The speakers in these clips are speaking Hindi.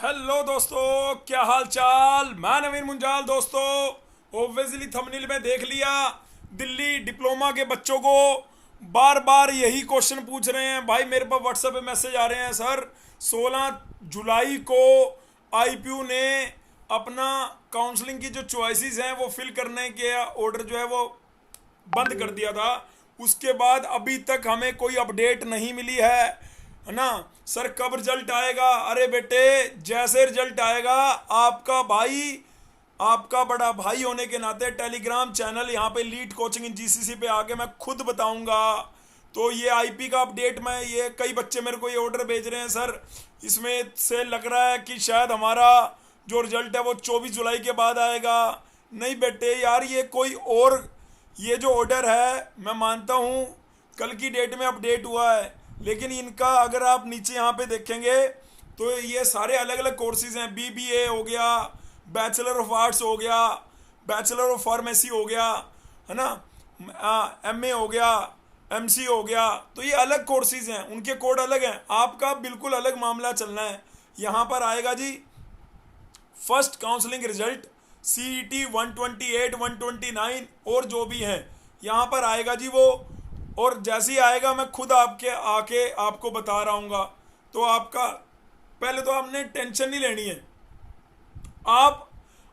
हेलो दोस्तों, क्या हाल चाल। मैं नवीन मुंजाल। दोस्तों, ओब्वियसली थंबनेल में देख लिया, दिल्ली डिप्लोमा के बच्चों को बार बार यही क्वेश्चन पूछ रहे हैं। भाई मेरे पास व्हाट्सएप पे मैसेज आ रहे हैं, सर 16 जुलाई को आईपीयू ने अपना काउंसलिंग की जो चॉइसेस हैं वो फिल करने के ऑर्डर जो है वो बंद कर दिया था। उसके बाद अभी तक हमें कोई अपडेट नहीं मिली है ना। सर कब रिजल्ट आएगा? अरे बेटे, जैसे रिजल्ट आएगा आपका भाई, आपका बड़ा भाई होने के नाते टेलीग्राम चैनल यहाँ पे लीड कोचिंग इन जीसीसी पे आके मैं खुद बताऊंगा। तो ये आईपी का अपडेट, मैं ये कई बच्चे मेरे को ये ऑर्डर भेज रहे हैं, सर इसमें से लग रहा है कि शायद हमारा जो रिजल्ट है वो 24 जुलाई के बाद आएगा। नहीं बेटे यार, ये कोई और, ये जो ऑर्डर है मैं मानता हूँ कल की डेट में अपडेट हुआ है, लेकिन इनका अगर आप नीचे यहाँ पे देखेंगे तो ये सारे अलग अलग कोर्सेज हैं। बीबीए हो गया, बैचलर ऑफ आर्ट्स हो गया, बैचलर ऑफ फार्मेसी हो गया, है ना, एमए हो गया, एमसी हो गया। तो ये अलग कोर्सेज हैं, उनके कोड अलग हैं। आपका बिल्कुल अलग मामला चलना है। यहाँ पर आएगा जी फर्स्ट काउंसलिंग रिजल्ट सीईटी 128, 129 और जो भी हैं यहाँ पर आएगा जी वो। और जैसे ही आएगा मैं खुद आपके आके आपको बता रहा हूँगा। तो आपका पहले तो आपने टेंशन नहीं लेनी है। आप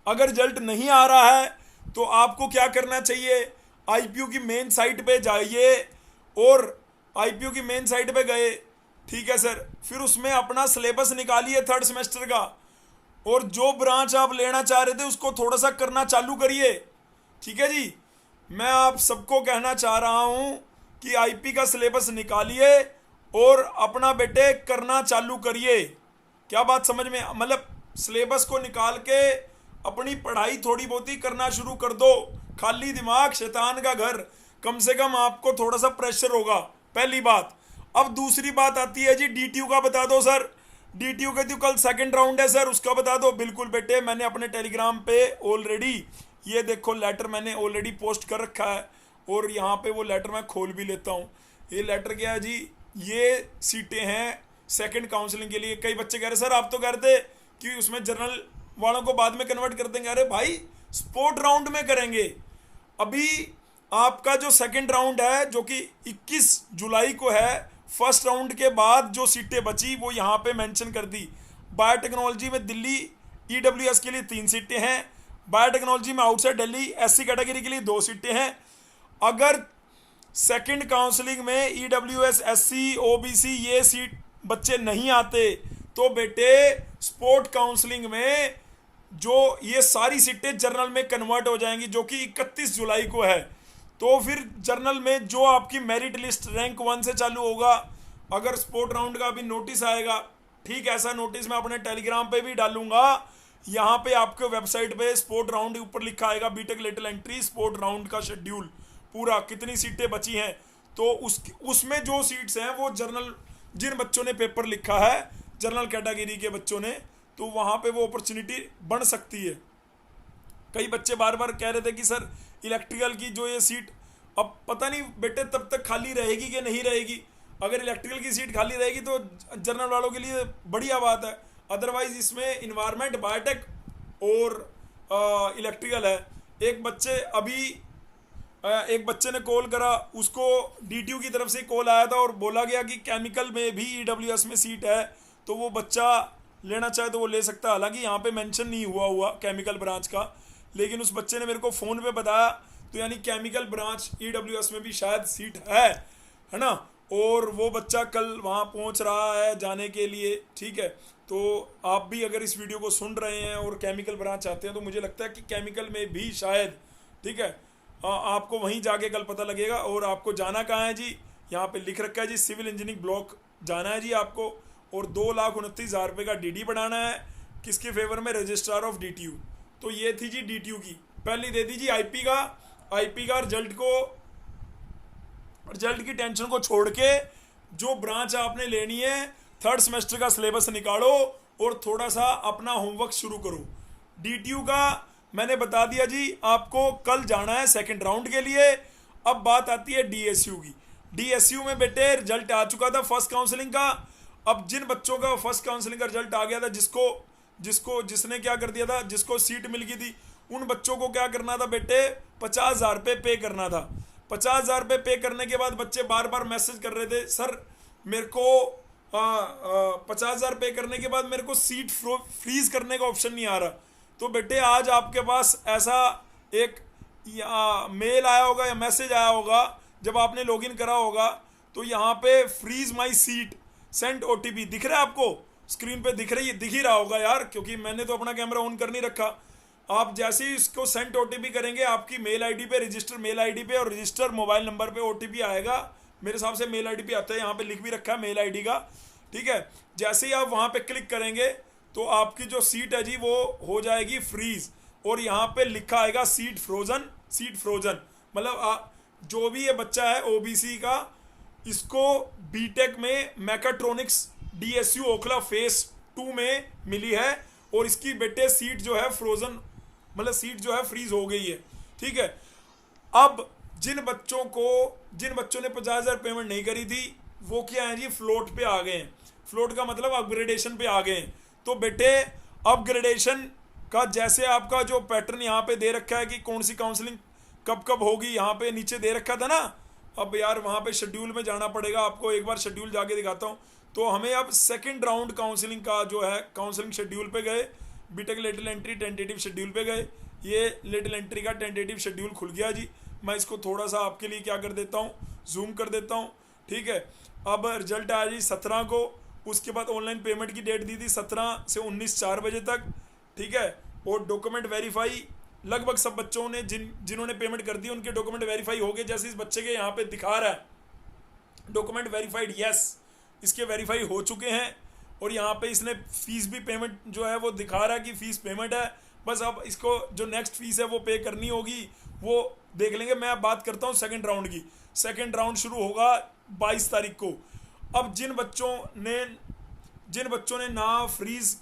अगर रिजल्ट नहीं आ रहा है तो आपको क्या करना चाहिए, आईपीयू की मेन साइट पे जाइए और आईपीयू की मेन साइट पे गए, ठीक है सर, फिर उसमें अपना सिलेबस निकालिए थर्ड सेमेस्टर का, और जो ब्रांच आप लेना चाह रहे थे उसको थोड़ा सा करना चालू करिए। ठीक है जी, मैं आप सबको कहना चाह रहा हूं कि आईपी का सिलेबस निकालिए और अपना बेटे करना चालू करिए। क्या बात समझ में, मतलब सिलेबस को निकाल के अपनी पढ़ाई थोड़ी बहुत ही करना शुरू कर दो। खाली दिमाग शैतान का घर, कम से कम आपको थोड़ा सा प्रेशर होगा, पहली बात। अब दूसरी बात आती है जी डीटीयू का बता दो सर। डीटीयू का तो कल सेकंड राउंड है सर, उसका बता दो। बिल्कुल बेटे, मैंने अपने टेलीग्राम पे ऑलरेडी ये देखो लेटर मैंने ऑलरेडी पोस्ट कर रखा है, और यहाँ पे वो लेटर मैं खोल भी लेता हूँ। ये लेटर क्या है जी, ये सीटें हैं सेकंड काउंसलिंग के लिए। कई बच्चे कह रहे सर आप तो कह रहे थे कि उसमें जनरल वालों को बाद में कन्वर्ट कर देंगे। अरे भाई स्पोर्ट राउंड में करेंगे। अभी आपका जो सेकंड राउंड है जो कि 21 जुलाई को है, फर्स्ट राउंड के बाद जो सीटें बची वो यहाँ पे मेंशन कर दी। बायोटेक्नोलॉजी में दिल्ली ईडब्ल्यूएस के लिए 3 सीटें हैं, बायोटेक्नोलॉजी में आउटसाइड दिल्ली एससी कैटेगरी के लिए 2 सीटें हैं। अगर सेकंड काउंसलिंग में ईडब्ल्यूएस एससी ओबीसी ये सीट बच्चे नहीं आते तो बेटे स्पोर्ट काउंसलिंग में जो ये सारी सीटें जर्नल में कन्वर्ट हो जाएंगी, जो कि 31 जुलाई को है। तो फिर जर्नल में जो आपकी मेरिट लिस्ट रैंक 1 से चालू होगा, अगर स्पोर्ट राउंड का भी नोटिस आएगा, ठीक, ऐसा नोटिस मैं अपने टेलीग्राम पे भी डालूंगा। यहाँ पे आपके वेबसाइट पे स्पोर्ट राउंड ऊपर लिखा आएगा BTech lateral entry sport round का शेड्यूल पूरा, कितनी सीटें बची हैं। तो उसमें जो सीट्स हैं वो जर्नल, जिन बच्चों ने पेपर लिखा है जनरल कैटेगरी के बच्चों ने, तो वहाँ पे वो अपॉर्चुनिटी बन सकती है। कई बच्चे बार बार कह रहे थे कि सर इलेक्ट्रिकल की जो ये सीट, अब पता नहीं बेटे तब तक खाली रहेगी कि नहीं रहेगी। अगर इलेक्ट्रिकल की सीट खाली रहेगी तो जनरल वालों के लिए बढ़िया बात है, अदरवाइज इसमें इन्वायरमेंट बायोटेक और इलेक्ट्रिकल है। एक बच्चे ने कॉल करा, उसको डीटीयू की तरफ से कॉल आया था और बोला गया कि केमिकल में भी ईडब्ल्यूएस में सीट है, तो वो बच्चा लेना चाहे तो वो ले सकता है। हालांकि यहाँ पे मेंशन नहीं हुआ केमिकल ब्रांच का, लेकिन उस बच्चे ने मेरे को फ़ोन पे बताया, तो यानी केमिकल ब्रांच ईडब्ल्यूएस में भी शायद सीट है ना। और वो बच्चा कल वहाँ पहुँच रहा है जाने के लिए, ठीक है। तो आप भी अगर इस वीडियो को सुन रहे हैं और केमिकल ब्रांच आते हैं तो मुझे लगता है कि केमिकल में भी शायद, ठीक है, आपको वहीं जाके कल पता लगेगा। और आपको जाना कहाँ है जी, यहाँ पे लिख रखा है जी सिविल इंजीनियरिंग ब्लॉक जाना है जी आपको, और 2,29,000 रुपये का डीडी बनाना है। किसके फेवर में? Registrar of DTU. तो ये थी जी डीटीयू की पहली दे दीजिए। आईपी का रिजल्ट की टेंशन को छोड़ के जो ब्रांच आपने लेनी है, थर्ड सेमेस्टर का सिलेबस निकालो और थोड़ा सा अपना होमवर्क शुरू करो। डीटीयू का मैंने बता दिया जी, आपको कल जाना है सेकंड राउंड के लिए। अब बात आती है डीएसयू की। डीएसयू में बेटे रिजल्ट आ चुका था फर्स्ट काउंसलिंग का। अब जिन बच्चों का फर्स्ट काउंसलिंग का रिजल्ट आ गया था, जिसको जिसने क्या कर दिया था, जिसको सीट मिल गई थी, उन बच्चों को क्या करना था बेटे, 50,000 रुपये पे करना था। 50,000 रुपये पे करने के बाद बच्चे बार बार मैसेज कर रहे थे, सर मेरे को 50,000 पे करने के बाद मेरे को सीट फ्रीज करने का ऑप्शन नहीं आ रहा। तो बेटे आज आपके पास ऐसा एक मेल आया होगा या मैसेज आया होगा, जब आपने लॉगिन करा होगा, तो यहाँ पे freeze my seat send OTP दिख रहा है आपको स्क्रीन पे, दिख ही रहा होगा यार, क्योंकि मैंने तो अपना कैमरा ऑन कर नहीं रखा। आप जैसे ही इसको सेंड ओटीपी करेंगे, आपकी मेल आईडी पे, रजिस्टर मेल आईडी पे और रजिस्टर मोबाइल नंबर पे ओटीपी आएगा। मेरे हिसाब से मेल आईडी पे आता है, यहाँ पे लिख भी रखा है मेल आईडी का, ठीक है। जैसे ही आप वहाँ पे क्लिक करेंगे तो आपकी जो सीट है जी वो हो जाएगी फ्रीज, और यहाँ पे लिखा आएगा सीट फ्रोजन। मतलब जो भी ये बच्चा है ओबीसी का, इसको बीटेक में मैकाट्रॉनिक्स डीएसयू ओखला फेस 2 में मिली है, और इसकी बेटे सीट जो है फ्रोजन, मतलब सीट जो है फ्रीज हो गई है, ठीक है। अब जिन बच्चों ने 50,000 पेमेंट नहीं करी थी, वो क्या है जी, फ्लोट पे आ गए हैं। फ्लोट का मतलब अपग्रेडेशन पे आ गए हैं। तो बेटे अपग्रेडेशन का जैसे आपका जो पैटर्न यहाँ पे दे रखा है कि कौन सी काउंसलिंग कब होगी, यहाँ पे नीचे दे रखा था ना। अब यार वहाँ पे शेड्यूल में जाना पड़ेगा आपको, एक बार शेड्यूल जाके दिखाता हूँ। तो हमें अब सेकंड राउंड काउंसलिंग का जो है काउंसलिंग शेड्यूल पे गए, BTech lateral entry tentative schedule पे गए। ये लिटिल एंट्री का टेंटेटिव शेड्यूल खुल गया जी। मैं इसको थोड़ा सा आपके लिए क्या कर देता हूँ, जूम कर देता हूँ, ठीक है। अब रिजल्ट आया जी 17 को, उसके बाद ऑनलाइन पेमेंट की डेट दी थी 17 से 19 4 बजे तक, ठीक है। और डॉक्यूमेंट वेरीफाई लगभग सब बच्चों ने जिन्होंने पेमेंट कर दी उनके डॉक्यूमेंट वेरीफाई हो गए। जैसे इस बच्चे के यहाँ पे दिखा रहा है डॉक्यूमेंट वेरीफाइड, यस इसके वेरीफाई हो चुके हैं। और यहाँ पे इसने फीस भी पेमेंट जो है वो दिखा रहा है कि फीस पेमेंट है। बस अब इसको जो नेक्स्ट फीस है वो पे करनी होगी, वो देख लेंगे। मैं अब बात करता हूँ सेकंड राउंड की। सेकंड राउंड शुरू होगा 22 तारीख को। अब जिन बच्चों ने ना फ्रीज,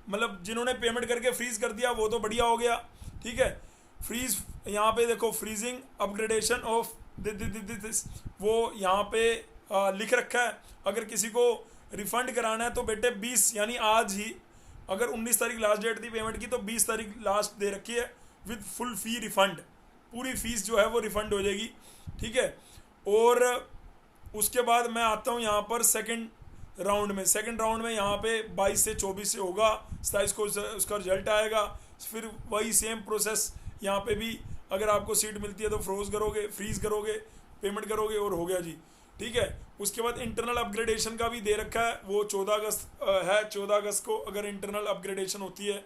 मतलब जिन्होंने पेमेंट करके फ्रीज कर दिया वो तो बढ़िया हो गया, ठीक है। फ्रीज यहाँ पे देखो, फ्रीजिंग अपग्रेडेशन ऑफ दिस वो यहाँ पे लिख रखा है। अगर किसी को रिफंड कराना है तो बेटे 20 यानी आज ही, अगर 19 तारीख लास्ट डेट थी पेमेंट की तो 20 तारीख लास्ट दे रखी है विद फुल फी रिफंड। पूरी फीस जो है वो रिफंड हो जाएगी, ठीक है। और उसके बाद मैं आता हूँ यहाँ पर सेकंड राउंड में। सेकंड राउंड में यहाँ पे 22 से 24 से होगा, 27 को उसका रिजल्ट आएगा। फिर वही सेम प्रोसेस यहाँ पे भी, अगर आपको सीट मिलती है तो फ्रीज करोगे, पेमेंट करोगे और हो गया जी, ठीक है। उसके बाद इंटरनल अपग्रेडेशन का भी दे रखा है, वो 14 अगस्त है। 14 अगस्त को अगर इंटरनल अपग्रेडेशन होती है,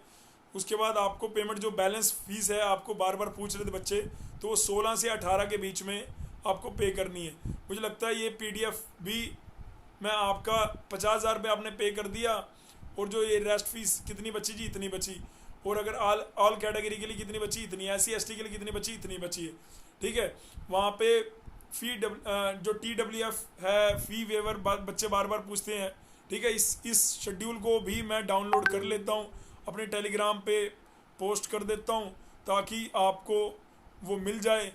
उसके बाद आपको पेमेंट जो बैलेंस फीस है, आपको बार बार पूछ रहे थे बच्चे, तो वो 16 से 18 के बीच में आपको पे करनी है। मुझे लगता है ये पीडीएफ भी मैं आपका 50,000 रुपये आपने पे कर दिया, और जो ये रेस्ट फीस कितनी बची जी, इतनी बची। और अगर ऑल कैटेगरी के लिए कितनी बची, इतनी। SC ST के लिए कितनी बची, इतनी बची है, ठीक है। वहाँ पे फी जो TWF है, फी वेवर बच्चे बार बार पूछते हैं, ठीक है। इस शेड्यूल को भी मैं डाउनलोड कर लेता हूँ, अपने टेलीग्राम पे पोस्ट कर देता हूँ ताकि आपको वो मिल जाए।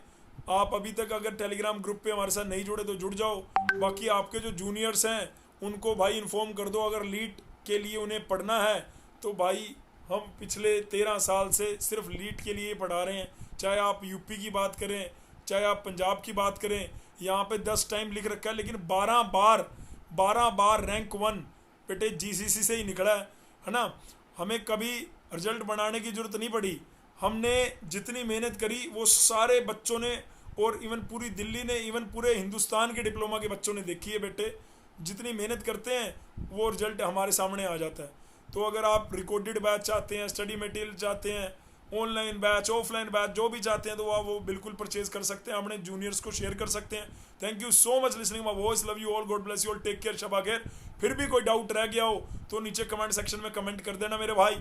आप अभी तक अगर टेलीग्राम ग्रुप पे हमारे साथ नहीं जुड़े तो जुड़ जाओ। बाकी आपके जो जूनियर्स हैं उनको भाई इन्फॉर्म कर दो, अगर लीट के लिए उन्हें पढ़ना है तो भाई हम पिछले 13 साल से सिर्फ लीट के लिए पढ़ा रहे हैं। चाहे आप यूपी की बात करें, चाहे आप पंजाब की बात करें, यहाँ पे 10 टाइम लिख रखा है, लेकिन 12 बार रैंक 1 बेटे GCC से ही निकला है ना। हमें कभी रिजल्ट बनाने की ज़रूरत नहीं पड़ी। हमने जितनी मेहनत करी वो सारे बच्चों ने, और इवन पूरी दिल्ली ने, इवन पूरे हिंदुस्तान के डिप्लोमा के बच्चों ने देखी है बेटे। जितनी मेहनत करते हैं वो रिजल्ट हमारे सामने आ जाता है। तो अगर आप रिकॉर्डेड बैच चाहते हैं, स्टडी मटेरियल चाहते हैं, ऑनलाइन बैच, ऑफलाइन बैच जो भी चाहते हैं, तो आप वो बिल्कुल परचेज कर सकते हैं, अपने जूनियर्स को शेयर कर सकते हैं। Thank you so much listening my voice, love you all, God bless you all, take care, शबा खैर। फिर भी कोई डाउट रह गया हो तो नीचे कमेंट सेक्शन में कमेंट कर देना मेरे भाई।